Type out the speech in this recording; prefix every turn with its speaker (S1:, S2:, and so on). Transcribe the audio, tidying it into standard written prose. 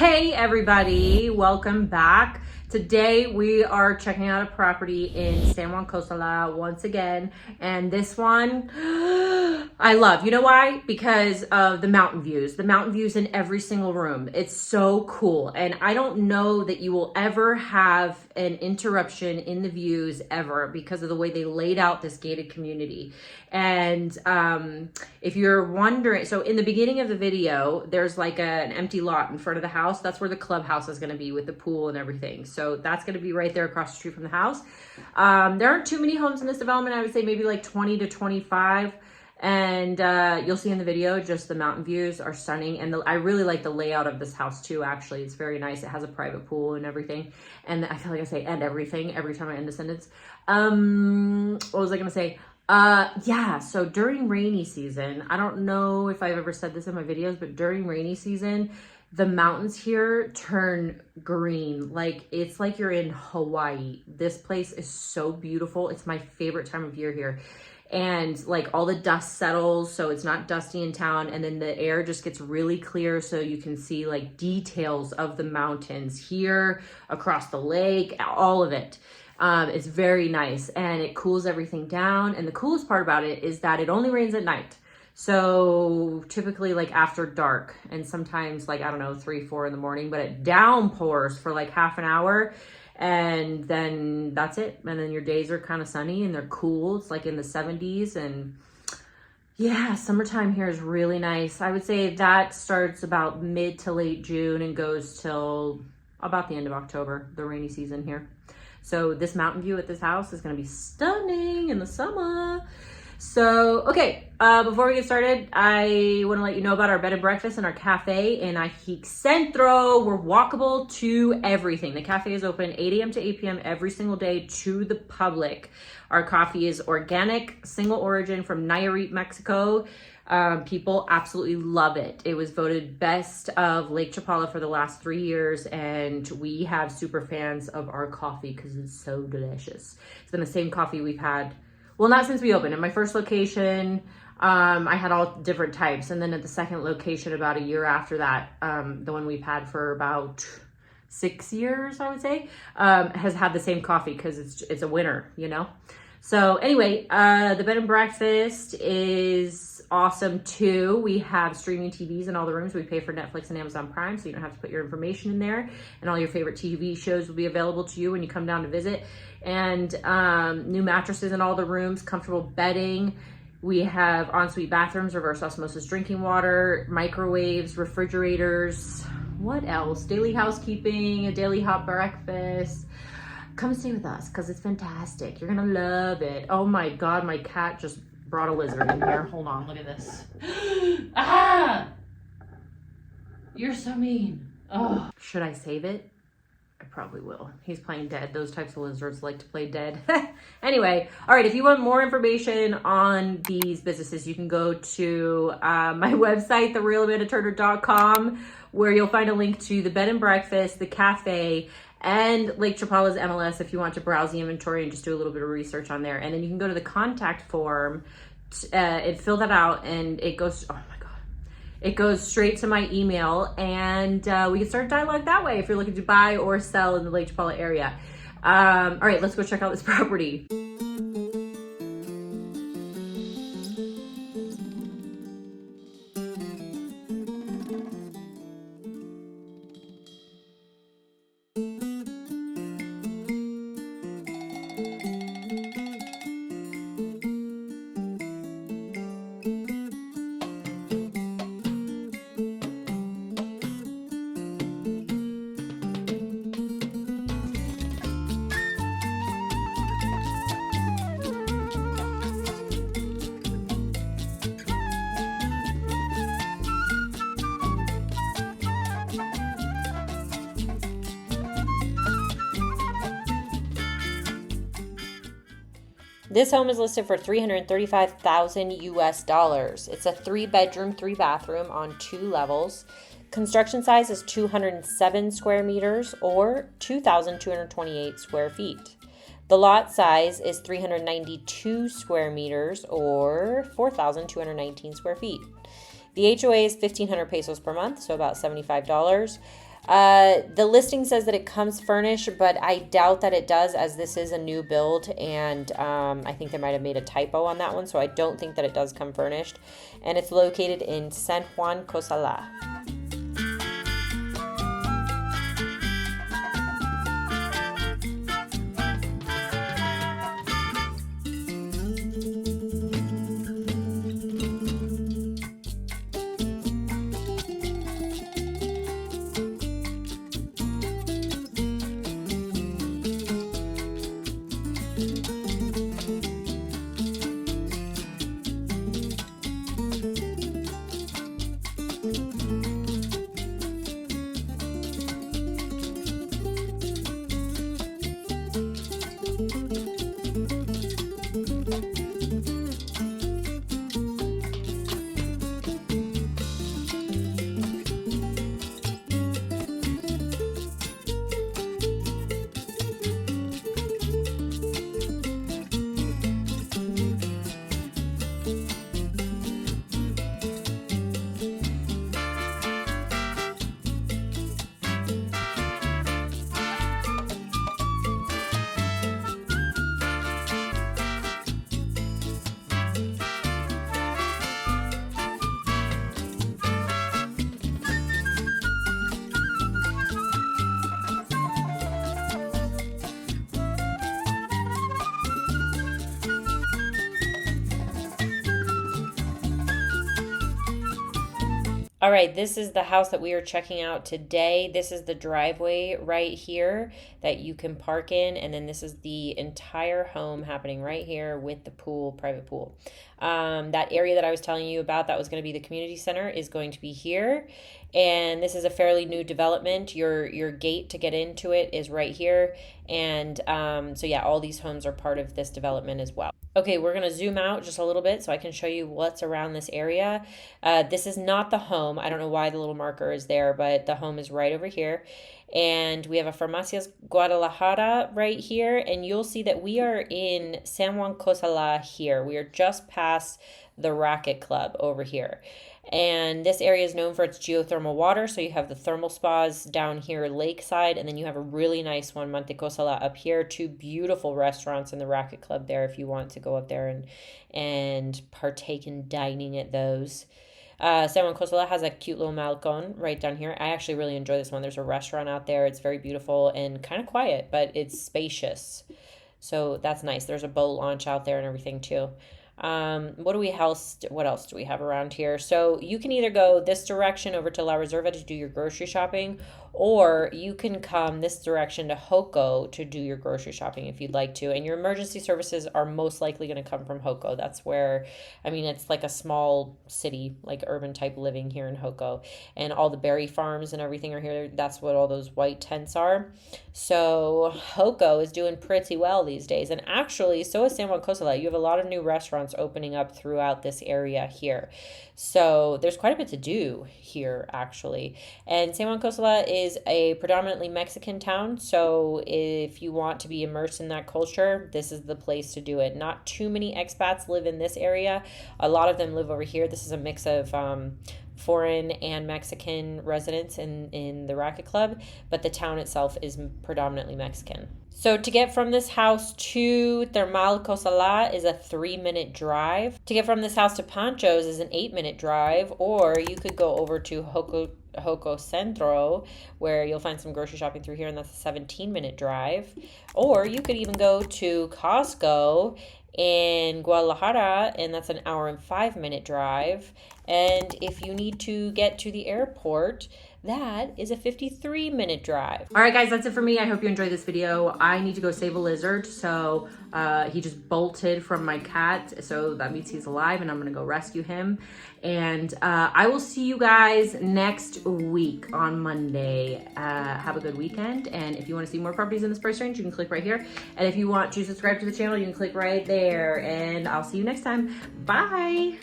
S1: Hey everybody, welcome back. Today we are checking out a property in San Juan Costa once again, and this one I love. You know why? Because of the mountain views. The mountain views in every single room. It's so cool, and I don't know that you will ever have an interruption in the views ever because of the way they laid out this gated community. And if you're wondering, so in the beginning of the video, there's like an empty lot in front of the house. That's where the clubhouse is going to be with the pool and everything. So that's going to be right there across the street from the house. There aren't too many homes in this development. I would say maybe like 20 to 25. And you'll see in the video, just the mountain views are stunning. And I really like the layout of this house too, actually. It's very nice. It has a private pool and everything. And I feel like I say and everything every time I end a sentence. What was I going to say? Yeah, so during rainy season, I don't know if I've ever said this in my videos, but during rainy season, the mountains here turn green. Like, it's like you're in Hawaii. This place is so beautiful. It's my favorite time of year here. And like all the dust settles, so it's not dusty in town. And then the air just gets really clear, so you can see like details of the mountains here, across the lake, all of it. It's very nice, and it cools everything down. And the coolest part about it is that it only rains at night. So typically like after dark, and sometimes like, I don't know, 3, 4 in the morning, but it downpours for like half an hour. And then that's it. And then your days are kind of sunny and they're cool. It's like in the 70s. And yeah, summertime here is really nice. I would say that starts about mid to late June and goes till about the end of October, the rainy season here. So this mountain view at this house is going to be stunning in the summer. So, okay, before we get started, I want to let you know about our bed and breakfast and our cafe in Ajijic Centro. We're walkable to everything. The cafe is open 8 a.m. to 8 p.m. every single day to the public. Our coffee is organic, single origin from Nayarit, Mexico. People absolutely love it. It was voted best of Lake Chapala for the last 3 years, and we have super fans of our coffee because it's so delicious. It's been the same coffee we've had. Well, not since we opened. In my first location, I had all different types. And then at the second location, about a year after that, the one we've had for about 6 years, I would say, has had the same coffee because it's a winner, you know? So anyway, the bed and breakfast is awesome too. We have streaming TVs in all the rooms. We pay for Netflix and Amazon Prime, so you don't have to put your information in there. And all your favorite TV shows will be available to you when you come down to visit. And new mattresses in all the rooms, comfortable bedding. We have ensuite bathrooms, reverse osmosis drinking water, microwaves, refrigerators. What else? Daily housekeeping, a daily hot breakfast. Come stay with us because it's fantastic. You're gonna love it. Oh my God, my cat just brought a lizard in here. Hold on, look at this. Ah! You're so mean. Oh. Should I save it? I probably will. He's playing dead. Those types of lizards like to play dead. Anyway, all right, if you want more information on these businesses, you can go to my website, therealamandaturner.com, where you'll find a link to the bed and breakfast, the cafe, and Lake Chapala's MLS if you want to browse the inventory and just do a little bit of research on there. And then you can go to the contact form and fill that out, and it goes, oh my God, it goes straight to my email, and we can start a dialogue that way if you're looking to buy or sell in the Lake Chapala area. All right, let's go check out this property. This home is listed for $335,000 US. It's a 3-bedroom, 3-bathroom on 2 levels. Construction size is 207 square meters or 2,228 square feet. The lot size is 392 square meters or 4,219 square feet. The HOA is 1,500 pesos per month, so about $75. The listing says that it comes furnished, but I doubt that it does, as this is a new build, and I think they might have made a typo on that one, so I don't think that it does come furnished. And it's located in San Juan Cosala. All right, this is the house that we are checking out today. This is the driveway right here that you can park in, and then this is the entire home happening right here with the pool, private pool. That area that I was telling you about that was going to be the community center is going to be here, and this is a fairly new development. Your gate to get into it is right here, and so yeah, all these homes are part of this development as well. Okay, we're going to zoom out just a little bit so I can show you what's around this area. This is not the home. I don't know why the little marker is there, but the home is right over here. And we have a Farmacias Guadalajara right here. And you'll see that we are in San Juan Cosala here. We are just past the Racket Club over here. And this area is known for its geothermal water. So you have the thermal spas down here lakeside, and then you have a really nice one, Monte Cosala, up here. Two beautiful restaurants in the Racket Club there if you want to go up there and partake in dining at those. San Juan Cosala has a cute little balcon right down here. I actually really enjoy this one. There's a restaurant out there. It's very beautiful and kind of quiet, but it's spacious. So that's nice. There's a boat launch out there and everything too. What else do we have around here? So you can either go this direction over to La Reserva to do your grocery shopping, or you can come this direction to Joko to do your grocery shopping if you'd like to. And your emergency services are most likely going to come from Joko. That's where, I mean, it's like a small city, like urban type living here in Joko. And all the berry farms and everything are here. That's what all those white tents are. So Joko is doing pretty well these days. And actually, so is San Juan Cosala. You have a lot of new restaurants opening up throughout this area here. So there's quite a bit to do here, actually. And San Juan Cosala is a predominantly Mexican town, so if you want to be immersed in that culture, this is the place to do it. Not too many expats live in this area. A lot of them live over here. This is a mix of foreign and Mexican residents in the Racket Club, but the town itself is predominantly Mexican. So to get from this house to Thermal Cosala is a 3-minute drive. To get from this house to Pancho's is an 8-minute drive, or you could go over to Joko Centro, where you'll find some grocery shopping through here, and that's a 17-minute drive. Or you could even go to Costco in Guadalajara, and that's an 1 hour and 5-minute drive. And if you need to get to the airport, that is a 53-minute drive. All right, guys, that's it for me. I hope you enjoyed this video. I need to go save a lizard. So he just bolted from my cat. So that means he's alive, and I'm going to go rescue him. And I will see you guys next week on Monday. Have a good weekend. And if you want to see more properties in this price range, you can click right here. And if you want to subscribe to the channel, you can click right there. And I'll see you next time. Bye.